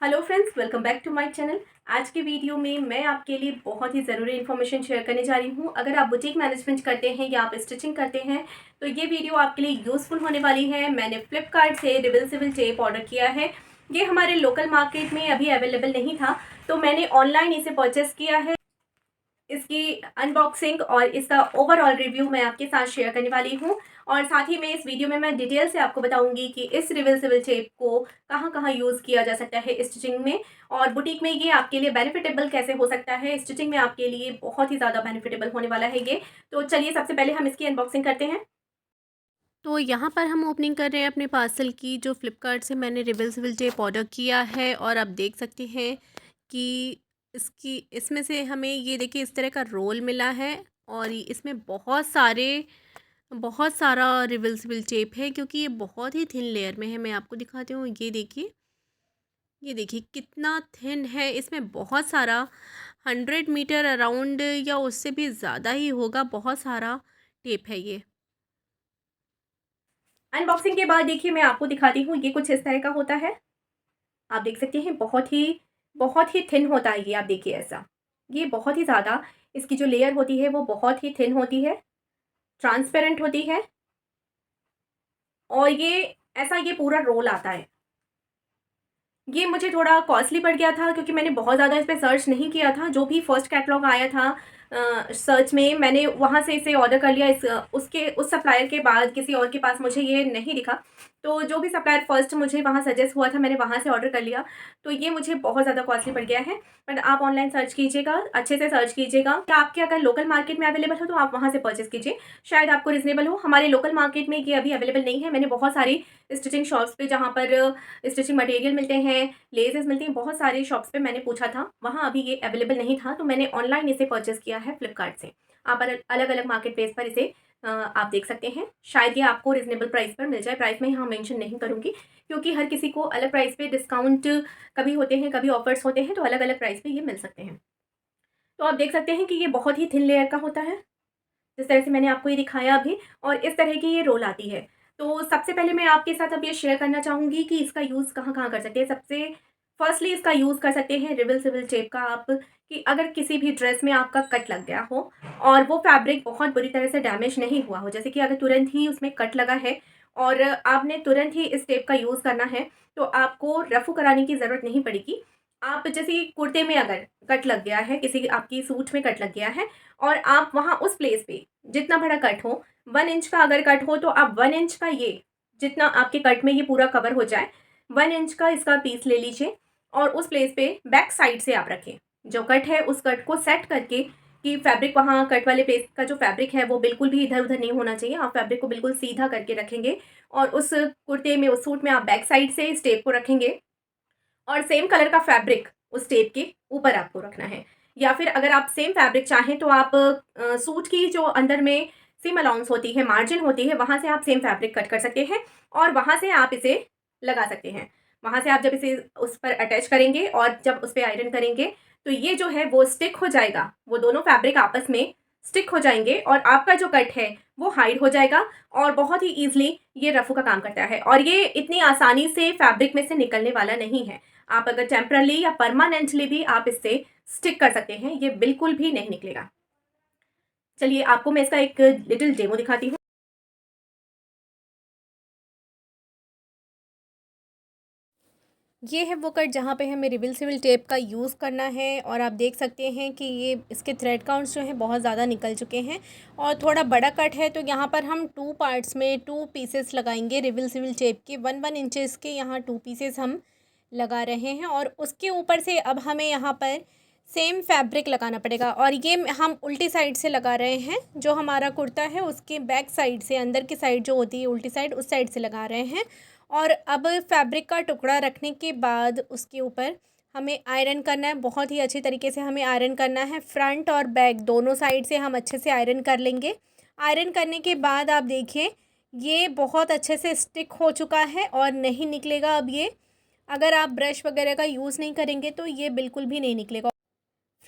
Hello friends, welcome back to my channel. आज के video में मैं आपके लिए बहुत ही ज़रूरी इन्फॉर्मेशन शेयर करने जा रही हूँ। अगर आप बुटीक मैनेजमेंट करते हैं या आप स्टिचिंग करते हैं तो ये वीडियो आपके लिए यूज़फुल होने वाली है। मैंने फ्लिपकार्ट से रिवर्सिबल टेप ऑर्डर किया है। ये हमारे लोकल मार्केट में अभी अवेलेबल नहीं था, तो मैंने ऑनलाइन इसे परचेस किया है। इसकी अनबॉक्सिंग और इसका ओवरऑल रिव्यू मैं आपके साथ शेयर करने वाली हूँ, और साथ ही में इस वीडियो में मैं डिटेल से आपको बताऊंगी कि इस रिवर्सिबल टेप को कहाँ कहाँ यूज़ किया जा सकता है स्टिचिंग में, और बुटीक में ये आपके लिए बेनिफिटेबल कैसे हो सकता है। स्टिचिंग में आपके लिए बहुत ही ज़्यादा बेनिफिटेबल होने वाला है ये। तो चलिए सबसे पहले हम इसकी अनबॉक्सिंग करते हैं। तो यहाँ पर हम ओपनिंग कर रहे हैं अपने पार्सल की, जो फ्लिपकार्ट से मैंने रिवर्सिबल टेप ऑर्डर किया है। और आप देख सकते हैं कि इसमें से हमें ये देखिए इस तरह का रोल मिला है, और इसमें बहुत सारा रिवर्सिबल टेप है, क्योंकि ये बहुत ही थिन लेयर में है। मैं आपको दिखाती हूँ, ये देखिए कितना थिन है। इसमें बहुत सारा 100 मीटर अराउंड या उससे भी ज़्यादा ही होगा, बहुत सारा टेप है ये। अनबॉक्सिंग के बाद देखिए मैं आपको दिखाती हूँ, ये कुछ इस तरह का होता है। आप देख सकते हैं बहुत ही थिन होता है ये। आप देखिए ऐसा, ये बहुत ही ज़्यादा, इसकी जो लेयर होती है वो बहुत ही थिन होती है, ट्रांसपेरेंट होती है। और ये पूरा रोल आता है। ये मुझे थोड़ा कॉस्टली पड़ गया था, क्योंकि मैंने बहुत ज़्यादा इस पे सर्च नहीं किया था। जो भी फर्स्ट कैटलॉग आया था सर्च में, मैंने वहाँ से इसे ऑर्डर कर लिया। उस सप्लायर के बाद किसी और के पास मुझे ये नहीं दिखा। तो जो भी सप्लायर फर्स्ट मुझे वहाँ सजेस्ट हुआ था, मैंने वहाँ से ऑर्डर कर लिया। तो ये मुझे बहुत ज़्यादा कॉस्टली पड़ गया है। बट आप ऑनलाइन सर्च कीजिएगा, अच्छे से सर्च कीजिएगा। या आपके अगर लोकल मार्केट में अवेलेबल हो तो आप वहाँ से परचेज़ कीजिए, शायद आपको रिजनेबल हो। हमारे लोकल मार्केट में ये अभी अवेलेबल नहीं है। मैंने बहुत सारी स्टिचिंग शॉप्स पे, जहाँ पर स्टिचिंग मटेरियल मिलते हैं, लेसेस मिलती हैं, बहुत सारे शॉप्स पे मैंने पूछा था, वहाँ अभी ये अवेलेबल नहीं था। तो मैंने ऑनलाइन इसे परचेज़ किया है फ्लिपकार्ट से। आप अलग अलग मार्केट प्लेस पर इसे आप देख सकते हैं। शायद ये आपको रिजनेबल प्राइस पर मिल जाए। प्राइस मैं यहाँ मेंशन नहीं करूँगी, क्योंकि हर किसी को अलग प्राइस पे डिस्काउंट कभी होते हैं, कभी ऑफर्स होते हैं, तो अलग अलग प्राइस पे ये मिल सकते हैं। तो आप देख सकते हैं कि ये बहुत ही थिन लेयर का होता है, जिस तरह से मैंने आपको ये दिखाया अभी। और इस तरह की ये रोल आती है। तो सबसे पहले मैं आपके साथ अब ये शेयर करना चाहूँगी कि इसका यूज़ कहाँ-कहाँ कर सकते हैं। सबसे फर्स्टली इसका यूज़ कर सकते हैं रिवर्सिबल टेप का आप, कि अगर किसी भी ड्रेस में आपका कट लग गया हो और वो फैब्रिक बहुत बुरी तरह से डैमेज नहीं हुआ हो, जैसे कि अगर तुरंत ही उसमें कट लगा है और आपने तुरंत ही इस टेप का यूज़ करना है, तो आपको रफ़ू कराने की ज़रूरत नहीं पड़ेगी। आप जैसे कुर्ते में अगर कट लग गया है, किसी आपकी सूट में कट लग गया है, और आप वहाँ उस प्लेस पे जितना बड़ा कट हो, 1 इंच का अगर कट हो, तो आप 1 इंच का, ये जितना आपके कट में ये पूरा कवर हो जाए, 1 इंच का इसका पीस ले लीजिए और उस प्लेस पे बैक साइड से आप रखें। जो कट है उस कट को सेट करके, कि फैब्रिक वहाँ कट वाले प्लेस का जो फैब्रिक है वो बिल्कुल भी इधर-उधर नहीं होना चाहिए। आप फैब्रिक को बिल्कुल सीधा करके रखेंगे, और उस कुर्ते में, उस सूट में आप बैक साइड से इस टेप को रखेंगे, और सेम कलर का फैब्रिक उस टेप के ऊपर आपको रखना है। या फिर अगर आप सेम फैब्रिक चाहें तो आप सूट की जो अंदर में सीम अलाउंस होती है, मार्जिन होती है, वहाँ से आप सेम फैब्रिक कट कर सकते हैं, और वहाँ से आप इसे लगा सकते हैं। वहाँ से आप जब इसे उस पर अटैच करेंगे और जब उस पे आयरन करेंगे, तो ये जो है वो स्टिक हो जाएगा। वो दोनों फैब्रिक आपस में स्टिक हो जाएँगे, और आपका जो कट है वो हाइड हो जाएगा, और बहुत ही ईज़िली ये रफ़ू का काम करता है। और ये इतनी आसानी से फैब्रिक में से निकलने वाला नहीं है। आप अगर टेम्परली या परमानेंटली भी आप इससे स्टिक कर सकते हैं, ये बिल्कुल भी नहीं निकलेगा। चलिए आपको मैं इसका एक लिटिल डेमो दिखाती हूँ। ये है वो कट जहाँ पे हमें रिवर्सिबल टेप का यूज़ करना है, और आप देख सकते हैं कि ये इसके थ्रेड काउंट्स जो हैं बहुत ज़्यादा निकल चुके हैं, और थोड़ा बड़ा कट है। तो यहाँ पर हम 2 पार्ट्स में 2 पीसेस लगाएंगे रिवर्सिबल टेप के। 1-1 इंचेस के यहाँ 2 पीसेस हम लगा रहे हैं, और उसके ऊपर से अब हमें यहाँ पर सेम फैब्रिक लगाना पड़ेगा। और ये हम उल्टी साइड से लगा रहे हैं। जो हमारा कुर्ता है उसके बैक साइड से, अंदर की साइड जो होती है उल्टी साइड, उस साइड से लगा रहे हैं। और अब फैब्रिक का टुकड़ा रखने के बाद उसके ऊपर हमें आयरन करना है। बहुत ही अच्छी तरीके से हमें आयरन करना है। फ्रंट और बैक दोनों साइड से हम अच्छे से आयरन कर लेंगे। आयरन करने के बाद आप देखिए ये बहुत अच्छे से स्टिक हो चुका है और नहीं निकलेगा अब ये। अगर आप ब्रश वगैरह का यूज़ नहीं करेंगे तो ये बिल्कुल भी नहीं निकलेगा।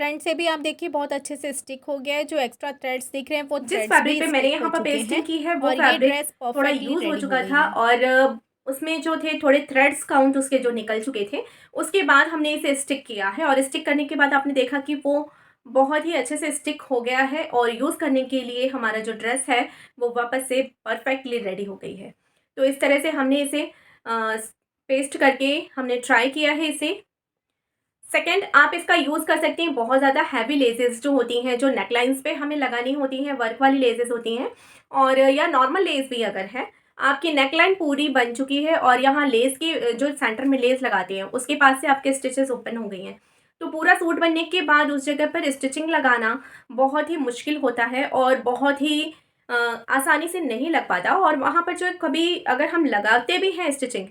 फ्रंट से भी आप देखिए बहुत अच्छे से स्टिक हो गया है। जो एक्स्ट्रा थ्रेड्स दिख रहे हैं वो जिस थ्रेड्स फैब्रिक भी पे मैंने स्टिक हो यहाँ पर चुके पेस्टिंग हैं, की है वो और ये फैब्रिक ड्रेस थोड़ा परफेक्टली यूज़ हो रेडी हो चुका गई था, है। और उसमें जो थे थोड़े थ्रेड्स काउंट उसके जो निकल चुके थे। उसके बाद हमने इसे स्टिक किया है और स्टिक करने के बाद आपने देखा कि वो बहुत ही अच्छे से स्टिक हो गया है और यूज़ करने के लिए हमारा जो ड्रेस है वो वापस से परफेक्टली रेडी हो गई है। तो इस तरह से हमने इसे पेस्ट करके हमने ट्राई किया है इसे। सेकंड, आप इसका यूज़ कर सकते हैं बहुत ज़्यादा हैवी लेसेस जो होती हैं, जो नेकलाइंस पे हमें लगानी होती हैं, वर्क वाली लेसेस होती हैं, और या नॉर्मल लेस भी अगर है, आपकी नेकलाइन पूरी बन चुकी है और यहाँ लेस की जो सेंटर में लेस लगाते हैं उसके पास से आपके स्टिचेस ओपन हो गई हैं, तो पूरा सूट बनने के बाद उस जगह पर स्टिचिंग लगाना बहुत ही मुश्किल होता है और बहुत ही आसानी से नहीं लग पाता, और वहाँ पर जो कभी अगर हम लगाते भी हैं स्टिचिंग,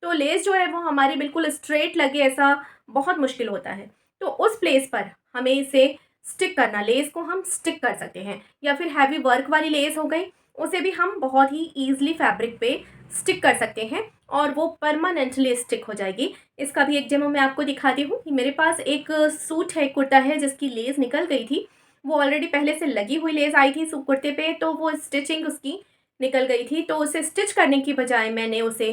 तो लेस जो है वो हमारी बिल्कुल स्ट्रेट लगे, ऐसा बहुत मुश्किल होता है। तो उस प्लेस पर हमें इसे स्टिक करना, लेस को हम स्टिक कर सकते हैं, या फिर हैवी वर्क वाली लेस हो गई, उसे भी हम बहुत ही ईज़िली फैब्रिक पे स्टिक कर सकते हैं और वो परमानेंटली स्टिक हो जाएगी। इसका भी एक डेमो मैं आपको दिखाती हूँ कि मेरे पास एक सूट है, कुर्ता है जिसकी लेस निकल गई थी। वो ऑलरेडी पहले से लगी हुई लेस आई थी कुर्ते पे, तो वो स्टिचिंग उसकी निकल गई थी। तो उसे स्टिच करने की बजाय मैंने उसे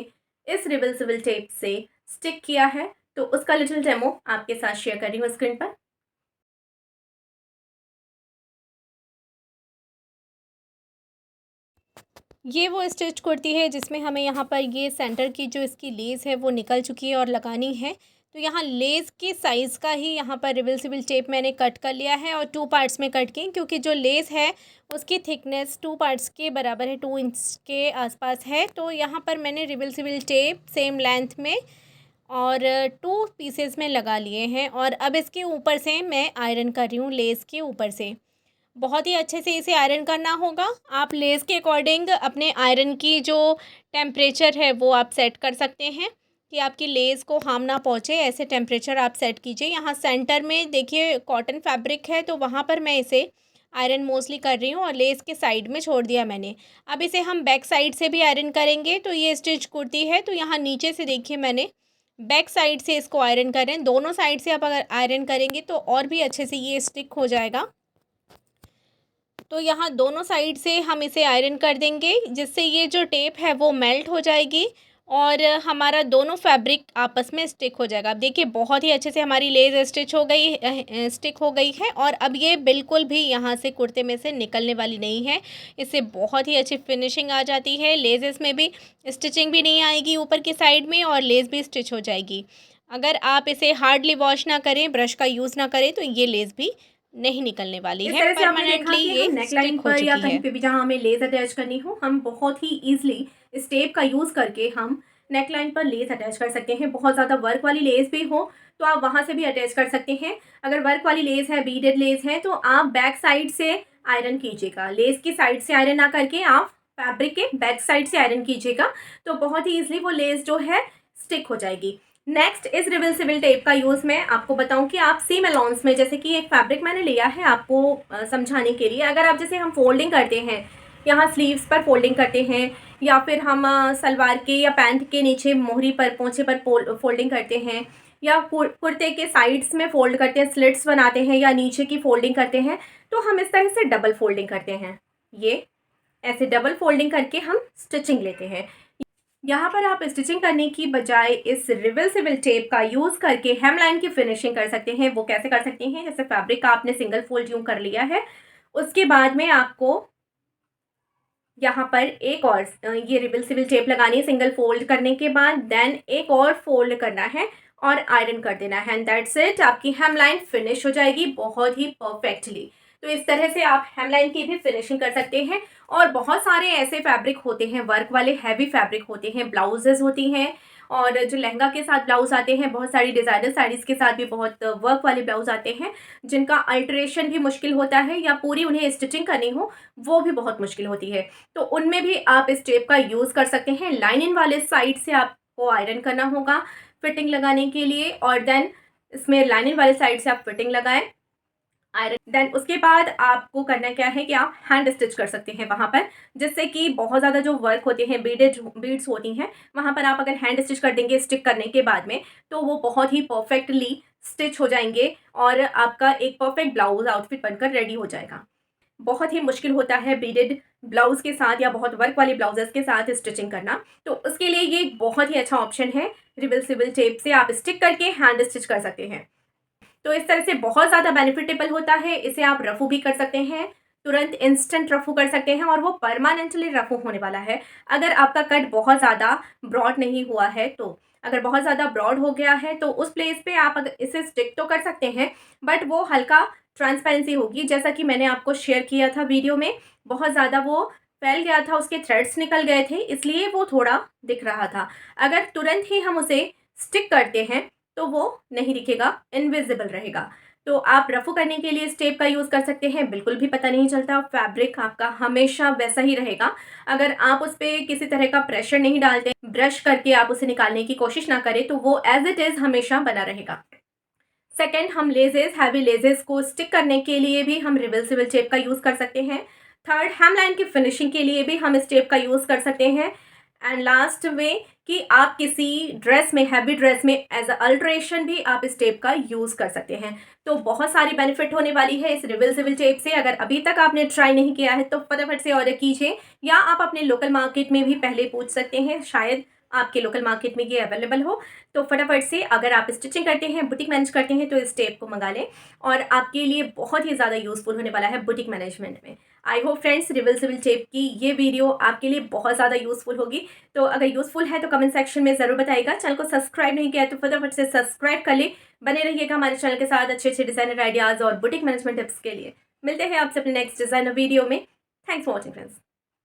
इस रिवर्सिबल टेप से स्टिक किया है। तो उसका लिटिल डेमो आपके साथ शेयर कर रही हूँ स्क्रीन पर। ये वो स्टिच कुर्ती है जिसमें हमें यहाँ पर ये सेंटर की जो इसकी लेस है वो निकल चुकी है और लगानी है। तो यहाँ लेस के साइज़ का ही यहाँ पर रिवर्सिबल टेप मैंने कट कर लिया है और 2 पार्ट्स में कट की, क्योंकि जो लेस है उसकी थिकनेस 2 पार्ट्स के बराबर है, 2 इंच के आसपास है। तो यहाँ पर मैंने रिवर्सिबल टेप सेम लेंथ में और 2 पीसेस में लगा लिए हैं और अब इसके ऊपर से मैं आयरन कर रही हूँ, लेस के ऊपर से। बहुत ही अच्छे से इसे आयरन करना होगा। आप लेस के अकॉर्डिंग अपने आयरन की जो टेम्परेचर है वो आप सेट कर सकते हैं कि आपकी लेस को हार्म ना पहुँचे, ऐसे टेम्परेचर आप सेट कीजिए। यहाँ सेंटर में देखिए कॉटन फैब्रिक है, तो वहाँ पर मैं इसे आयरन मोस्टली कर रही हूँ और लेस के साइड में छोड़ दिया मैंने। अब इसे हम बैक साइड से भी आयरन करेंगे। तो ये स्टिच कुर्ती है, तो यहाँ नीचे से देखिए मैंने बैक साइड से इसको आयरन कर रहे हैं। दोनों साइड से आप अगर आयरन करेंगे तो और भी अच्छे से ये स्टिक हो जाएगा। तो यहाँ दोनों साइड से हम इसे आयरन कर देंगे, जिससे ये जो टेप है वो मेल्ट हो जाएगी और हमारा दोनों फैब्रिक आपस में स्टिक हो जाएगा। अब देखिए बहुत ही अच्छे से हमारी लेस स्टिच हो गई, स्टिक हो गई है और अब ये बिल्कुल भी यहाँ से कुर्ते में से निकलने वाली नहीं है। इससे बहुत ही अच्छी फिनिशिंग आ जाती है। लेसेस में भी स्टिचिंग भी नहीं आएगी ऊपर की साइड में और लेस भी स्टिच हो जाएगी। अगर आप इसे हार्डली वॉश ना करें, ब्रश का यूज़ ना करें, तो ये लेस भी नहीं निकलने वाली इस है, तरह से आपने देखा परमानेंटली कि ये हम नेकलाइन स्टिक हो पर या चुकी कहीं है। पे भी जहाँ हमें लेस अटैच करनी हो, हम बहुत ही ईज़िली इस टेप का यूज़ करके हम नेकलाइन पर लेस अटैच कर सकते हैं। बहुत ज़्यादा वर्क वाली लेस भी हो तो आप वहाँ से भी अटैच कर सकते हैं। अगर वर्क वाली लेस है, बीडेड लेस है, तो आप बैक साइड से आयरन कीजिएगा। लेस की साइड से आयरन ना करके आप फैब्रिक के बैक साइड से आयरन कीजिएगा, तो बहुत ही ईज़िली वो लेस जो है स्टिक हो जाएगी। नेक्स्ट, इस रिवर्सिबल टेप का यूज़ मैं आपको बताऊं कि आप सीम अलाउंस में, जैसे कि एक फैब्रिक मैंने लिया है आपको समझाने के लिए, अगर आप जैसे हम फोल्डिंग करते हैं, यहाँ स्लीव्स पर फोल्डिंग करते हैं, या फिर हम सलवार के या पैंट के नीचे मोहरी पर, पोंछे पर फोल्डिंग करते हैं, या कुर्ते के साइड्स में फोल्ड करते हैं, स्लिट्स बनाते हैं, या नीचे की फोल्डिंग करते हैं, तो हम इस तरह से डबल फोल्डिंग करते हैं। ये ऐसे डबल फोल्डिंग करके हम स्टिचिंग लेते हैं। यहाँ पर आप स्टिचिंग करने की बजाय इस रिवर्सिबल टेप का यूज़ करके हेमलाइन की फिनिशिंग कर सकते हैं। वो कैसे कर सकते हैं? जैसे फैब्रिक का आपने सिंगल फोल्ड यूँ कर लिया है, उसके बाद में आपको यहाँ पर एक और ये रिवर्सिबल टेप लगानी है। सिंगल फोल्ड करने के बाद देन एक और फोल्ड करना है और आयरन कर देना है, एंड दैट्स इट। आपकी हेमलाइन फिनिश हो जाएगी बहुत ही परफेक्टली। तो इस तरह से आप हेमलाइन की भी फिनिशिंग कर सकते हैं। और बहुत सारे ऐसे फैब्रिक होते हैं, वर्क वाले हैवी फैब्रिक होते हैं, ब्लाउजेज होती हैं, और जो लहंगा के साथ ब्लाउज आते हैं, बहुत सारी डिज़ाइनर साड़ीज़ के साथ भी बहुत वर्क वाले ब्लाउज आते हैं, जिनका अल्टरेशन भी मुश्किल होता है या पूरी उन्हें स्टिचिंग करनी हो वो भी बहुत मुश्किल होती है। तो उनमें भी आप इस टेप का यूज़ कर सकते हैं। लाइनिंग वाले साइड से आपको आयरन करना होगा फिटिंग लगाने के लिए, और देन इसमें लाइनिंग वाले साइड से आप फिटिंग लगाएं, आयरन। देन उसके बाद आपको करना क्या है कि आप हैंड स्टिच कर सकते हैं वहाँ पर, जिससे कि बहुत ज़्यादा जो वर्क होते हैं, बीड्स होती हैं, वहाँ पर आप अगर हैंड स्टिच कर देंगे स्टिक करने के बाद में, तो वो बहुत ही परफेक्टली स्टिच हो जाएंगे और आपका एक परफेक्ट ब्लाउज आउटफिट बनकर रेडी हो जाएगा। बहुत ही मुश्किल होता है बीडेड ब्लाउज़ के साथ या बहुत वर्क वाले ब्लाउजेज़ के साथ स्टिचिंग करना। तो उसके लिए ये एक बहुत ही अच्छा ऑप्शन है। रिवर्सिबल टेप से आप स्टिक करके हैंड स्टिच कर सकते हैं। तो इस तरह से बहुत ज़्यादा बेनिफिटेबल होता है। इसे आप रफ़ू भी कर सकते हैं, तुरंत इंस्टेंट रफ़ू कर सकते हैं और वो परमानेंटली रफ़ू होने वाला है। अगर आपका कट बहुत ज़्यादा ब्रॉड नहीं हुआ है तो। अगर बहुत ज़्यादा ब्रॉड हो गया है तो उस प्लेस पे आप अगर इसे स्टिक तो कर सकते हैं, बट वो हल्का ट्रांसपेरेंसी होगी, जैसा कि मैंने आपको शेयर किया था वीडियो में। बहुत ज़्यादा वो फैल गया था, उसके थ्रेड्स निकल गए थे, इसलिए वो थोड़ा दिख रहा था। अगर तुरंत ही हम उसे स्टिक करते हैं तो वो नहीं दिखेगा, इनविजिबल रहेगा। तो आप रफ़ू करने के लिए इस टेप का यूज़ कर सकते हैं, बिल्कुल भी पता नहीं चलता, फैब्रिक आपका हमेशा वैसा ही रहेगा। अगर आप उस पे किसी तरह का प्रेशर नहीं डालते, ब्रश करके आप उसे निकालने की कोशिश ना करें, तो वो एज़ इट इज़ हमेशा बना रहेगा। सेकंड, हम लेसेस, हैवी लेसेस को स्टिक करने के लिए भी हम रिवर्सिबल टेप का यूज़ कर सकते हैं। थर्ड, हेमलाइन की फिनिशिंग के लिए भी हम इस टेप का यूज़ कर सकते हैं। एंड लास्ट में कि आप किसी ड्रेस में, हैवी ड्रेस में एज अ अल्ट्रेशन भी आप इस टेप का यूज़ कर सकते हैं। तो बहुत सारी बेनिफिट होने वाली है इस रिवर्सिबल टेप से। अगर अभी तक आपने ट्राई नहीं किया है तो फटाफट से ऑर्डर कीजिए, या आप अपने लोकल मार्केट में भी पहले पूछ सकते हैं, शायद आपके लोकल मार्केट में ये अवेलेबल हो। तो फटाफट से, अगर आप स्टिचिंग करते हैं, बुटीक मैनेज करते हैं, तो इस टेप को मंगा लें और आपके लिए बहुत ही ज़्यादा यूज़फुल होने वाला है बुटीक मैनेजमेंट में। I hope friends, reversible tape की ये वीडियो आपके लिए बहुत ज़्यादा यूज़फुल होगी। तो अगर यूज़फुल है तो कमेंट सेक्शन में ज़रूर बताइएगा। चैनल को सब्सक्राइब नहीं किया है तो फटाफट से सब्सक्राइब कर लें। बने रहिएगा हमारे चैनल के साथ अच्छे डिज़ाइनर आइडियाज़ और बुटीक मैनेजमेंट टिप्स के लिए। मिलते हैं आपसे अपने नेक्स्ट डिज़ाइनर वीडियो में। Thanks for watching friends.